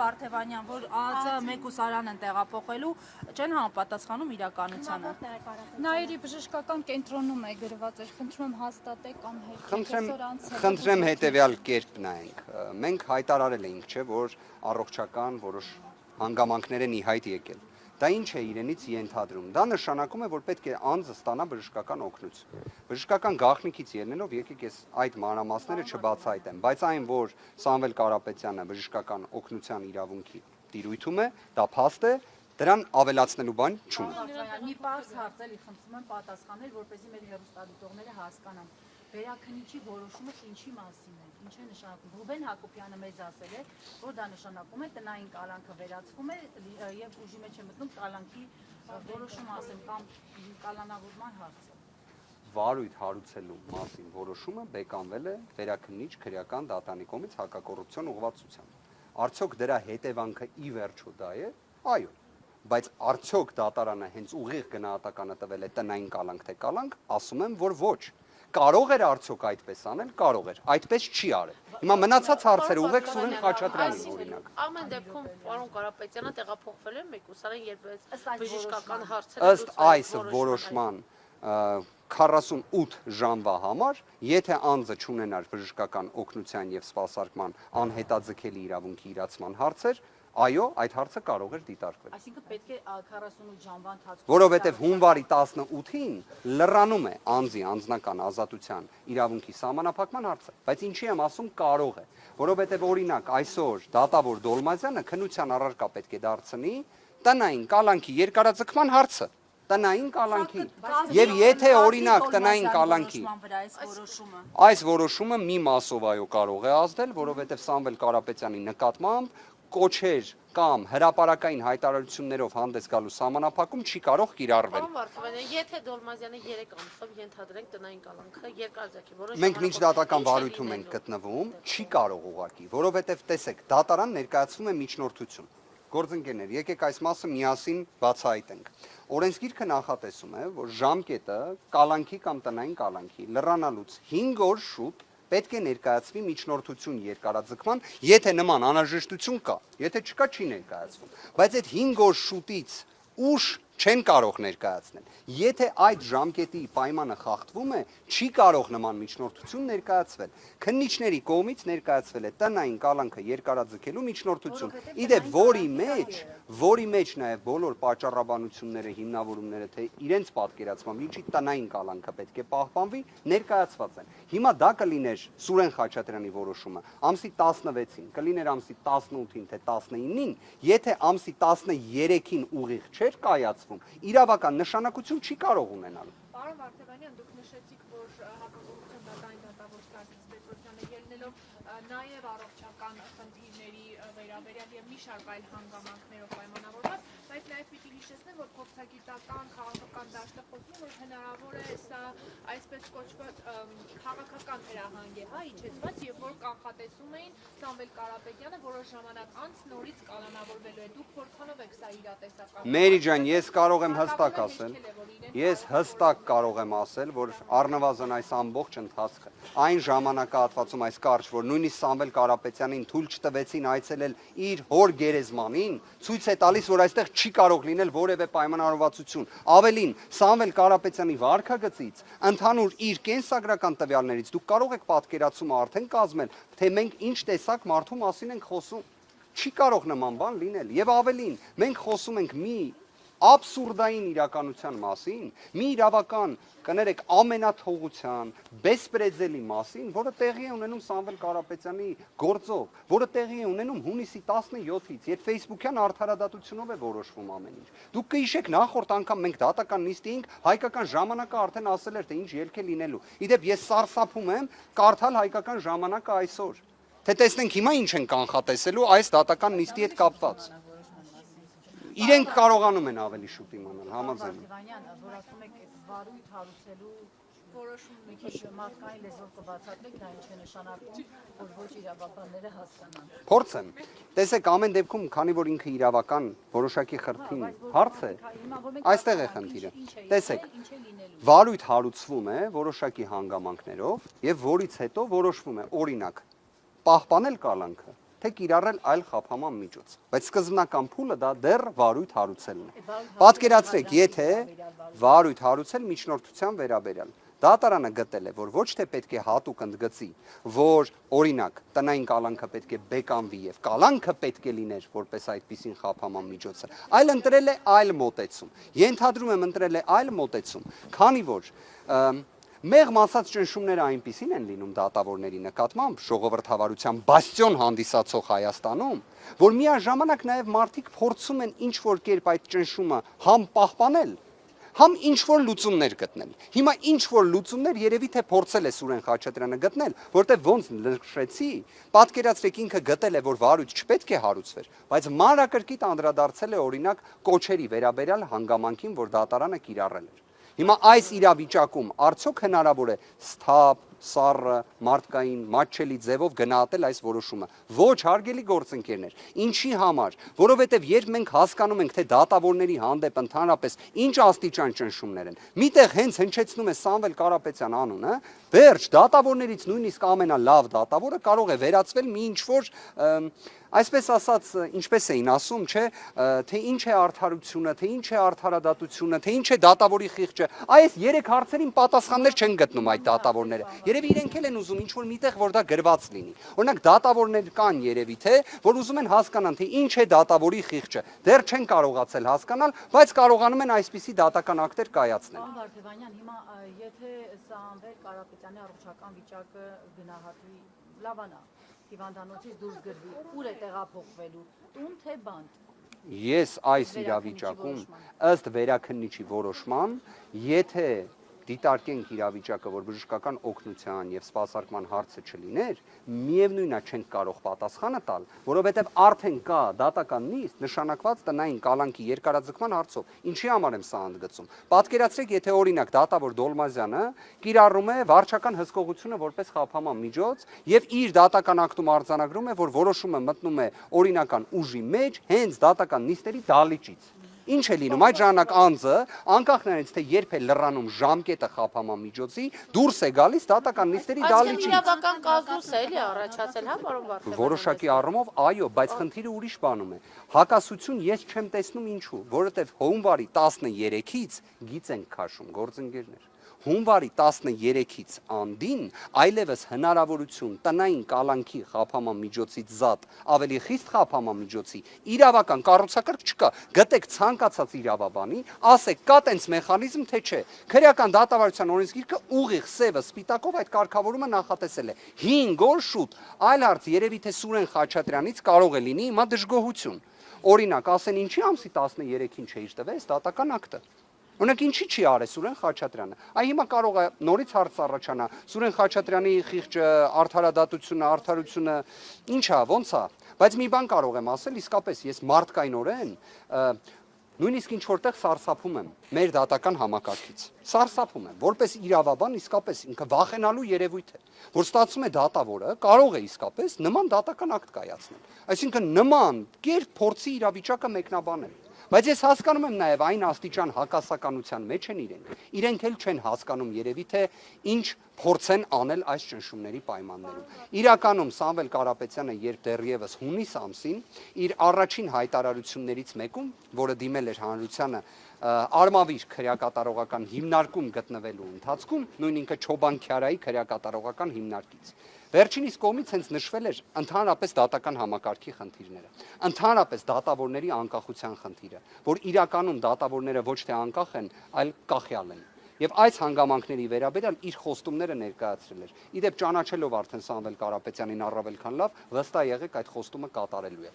Վարդևանյան, որ ԱԱԾ մեկուսարան են տեղափոխելու, չեն համապատասխանում իրականությանը։ Նաիրի բժշկական կենտրոնում է գրված, խնդրում եմ հաստատեք անհետ։ Խնդրեմ հետևյալ կերպ նայենք։ Մենք հայտարարել էինք, չէ, որ առողջական որոշ հանգամանքներ են ի հայտ եկել։ Դա ինչ է իրենից ենթադրում։ Դա նշանակում է, որ պետք է անձը ստանա բժշկական օգնություն։ Բժշկական գաղտնիքից ելնելով եկեք ես այդ մանրամասները չբացահայտեմ, բայց այն, որ Սամվել Կարապետյանը բժշկական օգնության իրավունքի տիրույթում է, դա փաստ է, դրան ավելացնելու բան չունի։ Մի պարզ հարց էլի խնդրում եմ պատասխանել, որպեսզի մեր հեռուստադիտողները հասկանան։ Վերաքննիչի որոշումը ինչի մասին է, ինչ է նշանակում։ Ռուբեն Հակոբյանը մեզ ասել է, որ դա նշանակում է տնային կալանքը վերացվում է եւ ուժի մեջ է մտնում կալանքի որոշումը, ասեմ, կամ կալանավորման հարցը։ Վարույթ հարուցելու մասին որոշումը բեկանվել է վերաքննիչ քրեական դատանի կողմից հակակոռուպցիոն ուղղվածությամբ։ Արդյոք դրա հետևանքը ի վերջո դա է։ Այո, բայց արդյոք դատարանը հենց ուղիղ գնահատականը տվել է տնային կալանք թե կալանք, ասում եմ, որ ոչ։ Կարող էր արդյոք այդպես անել, կարող էր, այդպես չի արել։ Հիմա մնացած հարցերը ուղղեք Սուրեն Խաչատրյանին, օրինակ։ Ամեն դեպքում պարոն Կարապետյանը տեղափոխվել է մեկուսարան, երբ բժշկական հարցերը ըստ այս որոշման 48 ժամվա համար, եթե անձը չունենար բժշկական օգնության եւ սպասարկման անհետաձգելի իրավունքի իրացման հարցեր, այո, այդ հարցը կարող էր դիտարկվել։ Այսինքն պետք է 48 ժամվա ընթացքում, որովհետև հունվարի 18-ին լրանում է անձի անձնական ազատության իրավունքի սահմանափակման հարցը, բայց ինչի եմ ասում կարող է, որովհետև օրինակ այսօր դատավոր Դոլմազյանը քննության առարկա պետք է դարձնի տնային կալանքի երկարաձգման հարցը, տնային կալանքի, եւ եթե օրինակ տնային կալանքի այս որոշումը մի մասով այո կարող է ազդել, որովհետև Սամվել Կարապետյանի նկատմամբ կոչեր կամ հրապարակային հայտարարություններով հանդես գալու սահմանափակում չի կարող կիրառվել։ Պարոն Վարդևանյան, եթե Դոլմազյանը 3 ամսով ենթադրենք տնային կալանքը երկարաձգի, որոշ մենք միջդատական վարույթում ենք գտնվում, չի կարող ուղղակի, որովհետև տեսեք, դատարան ներկայացվում է միջնորդություն։ Գործընկերներ, եկեք այս մասը միասին բացահայտենք։ Օրենսգիրքը նախատեսում է, որ ժամկետը կալանքի կամ տնային կալանքի լրանալուց 5 օր շուտ պետք է ներկայացվի միջնորդություն երկարաձգման, եթե նման անհրաժեշտություն կա, եթե չկա չի ներկայացվում, բայց այդ 5 օր շուտից ուշ չեն կարող ներկայացնել։ Եթե այդ ժամկետի պայմանը խախտվում է, չի կարող նման միջնորդություն ներկայացվել։ Քննիչների կողմից ներկայացվել է տնային կալանքը երկարաձգելու միջնորդություն։ Իդեպ որի մեջ նաև բոլոր պատճառաբանությունները, հիմնավորումները, թե իրենց պատկերացմամբ ինչի տնային կալանքը պետք է պահպանվի, ներկայացված են։ Հիմա դա կլիներ Սուրեն Խաչատրյանի որոշումը ամսի 16-ին, կլիներ ամսի 18-ին, թե 19-ին, եթե ամսի 13-ին ուղիղ չէր կայացվում, իրավական նշանակություն չի կարող ունենալ։ Պարոն Վարդևանյան, դուք նշեցիք, որ հակակոռուպցիոն դատարանի դատավոր Ստասիս Պետրոսյանը ելնելով նաև առողջական խնդիրների վերաբերյալ եւ մի շարք այլ հանգամանքներով պայմանավորված, բայց նաև պիտի հիշեցնեմ, որ փորձագիտական քաղաքական դաշտը խոսում, որ հնարավոր է սա այսպես կոչված քաղաքական հրահանգ է, իջեցված, եւ որ կանխատեսում էին Սամվել Կարապետյանը որոշ ժամանակ անց նորից կալանավորվելու է։ Դուք որքանով եք սա իրատեսական։ Մերի ջան, ես կարող եմ հստակ ասել, ես հստակ կարող եմ ասել, որ առնվազն այս ամբողջ ընթացքը այն ժամանակահատվածում այս կարճ, որ նույնիսկ Սամվել Կարապետյանին թույլ չտվեցին այցելել իր հոր գերեզմանին, ցույց է տալիս, որ այստեղ չի կարող լինել որևէ պայմանավորվածություն։ Ավելին, Սամվել Կարապետյանի վարքագծից, ընդհանուր իր կենսագրական տվյալներից դուք կարող եք պատկերացումը արդեն կազմել, թե մենք ինչ տեսակ մարդու մասին ենք խոսում։ Չի կարող նման բան լինել։ Եվ ավելին, մենք խոսում ենք մի աբսուրդային իրականության մասին, մի իրավական, կներեք, ամենաթողության, բեսպրեդելի մասին, որը տեղի է ունենում Սամվել Կարապետյանի գործով, որը տեղի է ունենում հունիսի 17-ից, երբ Facebook-յան արդարադատությունով է որոշվում ամեն ինչ։ Դուք կհիշեք, նախորդ անգամ մենք դատական նիստի էինք, հայկական ժամանակը արդեն ասել էր, թե ինչ ելք է լինելու։ Իդեպ ես սարսափում եմ կարդալ հայկական ժամանակը այսօր, թե տեսնենք հիմա ինչ են կանխատեսելու այս դատական նիստի հետ կապված։ Իրենք կարողանում են ավելի շուտ իմանալ, համաձայն եմ։ Որ ասում եք վարույթ հարուցելու որոշում մի քիչ մարդկային լեզվով կբացատրեք, դա ինչ է նշանակում, որ ոչ իրավաբանները հասկանան։ Փորձեմ։ Տեսեք, ամեն դեպքում, քանի որ ինքը իրավական որոշակի խրթին հարց է, այստեղ է խնդիրը։ Տեսեք, վարույթ հարուցվում է որոշակի հանգամանքներով եւ որից հետո որոշվում է օրինակ պահպանել կալանքը, թե կիրառել այլ խափանման միջոց։ Բայց սկզբնական փուլը դա դեռ վարույթ հարուցելն է։ Պատկերացրեք, եթե վարույթ հարուցել միջնորդության վերաբերյալ դատարանը գտել է, որ ոչ թե պետք է հատուկ ընդգծի, որ օրինակ տնային կալանքը պետք է բեկանվի եւ կալանքը պետք է լիներ որպես այդպիսին խափանման միջոցը, այլ ընտրել է այլ մոտեցում։ Ենթադրում եմ ընտրել է այլ մոտեցում, քանի որ մեղմ ասած ճնշումները այնպիսին են լինում դատավորների նկատմամբ ժողովրդավարության բաստիոն հանդիսացող Հայաստանում, որ միաժամանակ նաև մարդիկ փորձում են ինչ-որ կերպ այդ ճնշումը համ պահպանել, համ ինչ-որ լուծումներ գտնել։ Հիմա ինչ-որ լուծումներ երևի թե փորձել է Սուրեն Խաչատրյանը գտնել, որտեղ ոնց նշեցի, պատկերացրեք ինքը գտել է, որ վարույթ չպետք է հարուցվեր, բայց մանրակրկիտ անդրադարձել է օրինակ կոչերի վերաբերյալ հանգամանքին, որ դատարանը կիրառել էր։ Հիմա այս իրավիճակում արդյոք հնարավոր է սթափ, սառը, մարդկային, մատչելի ձևով գնահատել այս որոշումը։ Ոչ, հարգելի գործընկերներ, ինչի համար, որովհետև երբ մենք հասկանում ենք, թե դատավորների հանդեպ ընդհանրապես ինչ աստիճան ճնշումներ են, միտեղ հենց հնչեցնում է Սամվել Կարապետյան անունը, վերջ դատավորներից նույնիսկ ամենալավ դատավորը կարող է վերածվել մի ինչ-որ այսպես ասած, ինչպես էին ասում, չէ, թե ինչ է արդարությունը, թե ինչ է արդարադատությունը, թե ինչ է դատավորի խիղճը, այս 3 հարցերին պատասխաններ չեն գտնում այդ դատավորները։ Երևի իրենք էլ են ուզում ինչ-որ միտեղ, որ դա գրված լինի։ Օրինակ դատավորներ կան երևի թե, որ ուզում են հասկանան, թե ինչ է դատավորի խիղճը։ Դեռ չեն կարողացել հասկանալ, բայց կարողանում են այսպիսի դատական ակտեր կայացնել։ Պարոն Վարդևանյան, հիմա եթե Սամվել Կարապետյանի առողջական վիճակը գնահատվի, լավանա, հիվանդանոցից դուրս գրվի, ուր է տեղափոխվելու, տուն թե բանտ։ Ես այս իրավիճակում ըստ վերաքննիչի որոշման, եթե դիտարկենք իրավիճակը, որ բժշկական օգնության եւ սպասարկման հարցը չլիներ, միևնույնն է չենք կարող պատասխանը տալ, որովհետեւ արդեն կա դատական նիստ նշանակված տնային կալանքի երկարաձգման հարցով։ Ինչի համար եմ սա ընդգծում։ Պատկերացրեք, եթե օրինակ դատավոր Դոլմազյանը կիրառում է վարչական հսկողությունը որպես խափանման միջոց եւ իր դատական ակտում արձանագրում է, որ որոշումը մտնում է օրինական ուժի մեջ հենց դատական նիստերի դալիճից։ Ինչ է լինում այդ ժամանակ անձը, անկախ նրանից թե երբ է լռանում ժամկետը խափանման միջոցի, դուրս է գալիս դատական նիստերի դալիճից։ Այս իրավական կազուս է էլի առաջացել, հա, պարոն Վարդևանյան։ Որոշակի առումով, այո, բայց խնդիրը ուրիշ բանում է։ Հակասություն ես չեմ տեսնում ինչու, որովհետև հունվարի 13-ից գիծ ենք քաշում, գործընկերներ։ Հունվարի 13-ից անդին այլևս հնարավորություն տնային կալանքի խափանման միջոցից զատ ավելի խիստ խափանման միջոցի իրավական կառուցակարգ չկա։ Գտեք ցանկացած իրավաբանի, ասեք կա տենց մեխանիզմ թե չէ։ Քրեական դատավարության օրենսգիրքը ուղիղ սևը սպիտակով այդ կարգավորումը նախատեսել է 5 օր շուտ։ Այլ հարց երևի թե Սուրեն Խաչատրյանից կարող է լինի հիմա դժգոհություն։ Օրինակ, ասեն ինչի ամսի 13-ին չէր տվել դատական ակտը։ Օրինակ ինչի չի արել Սուրեն Խաչատրյանը։ Այ հիմա կարող է նորից հարց առաջանա Սուրեն Խաչատրյանի խիղճը, արդարադատությունը, արդարությունը ինչա, ոնց է։ Բայց մի բան կարող եմ ասել, իսկապես ես մարդկայնորեն նույնիսկ ինչ որտեղ սարսափում եմ մեր դատական համակարգից։ Սարսափում եմ, որպես իրավաբան իսկապես ինքը վախենալու երևույթ է, որ ստացվում է դատավորը կարող է իսկապես նման դատական ակտ կայացնել։ Այսինքն նման կերպ փորձի իրավիճակը մեկնաբանել։ Բայց ես հասկանում եմ նաև այն աստիճան հակասականության մեջ են իրենք։ Իրենք էլ չեն հասկանում երևի թե ինչ փորձեն անել այս ճնշումների պայմաններում։ Իրականում Սամվել Կարապետյանը երբ դեռևս հունիս ամսին իր առաջին հայտարարություններից մեկում, որը դիմել էր հանրությանը Արմավիր քրեակատարողական հիմնարկում գտնվելու ընթացքում, նույն ինքը Չոբան Քյարայի քրեակատարողական հիմնարկից վերջինիս կողմից հենց նշվել էր ընդհանրապես դատական համակարգի խնդիրները, ընդհանրապես դատավորների անկախության խնդիրը, որ իրականում դատավորները ոչ թե անկախ են, այլ կախյալ են։ Եվ այս հանգամանքների վերաբերյալ իր խոստումները ներկայացրել էր։ Իդեպ ճանաչելով արդեն Սամվել Կարապետյանին առավել քան լավ, վստահ եղեք այդ խոստումը կատարելու է։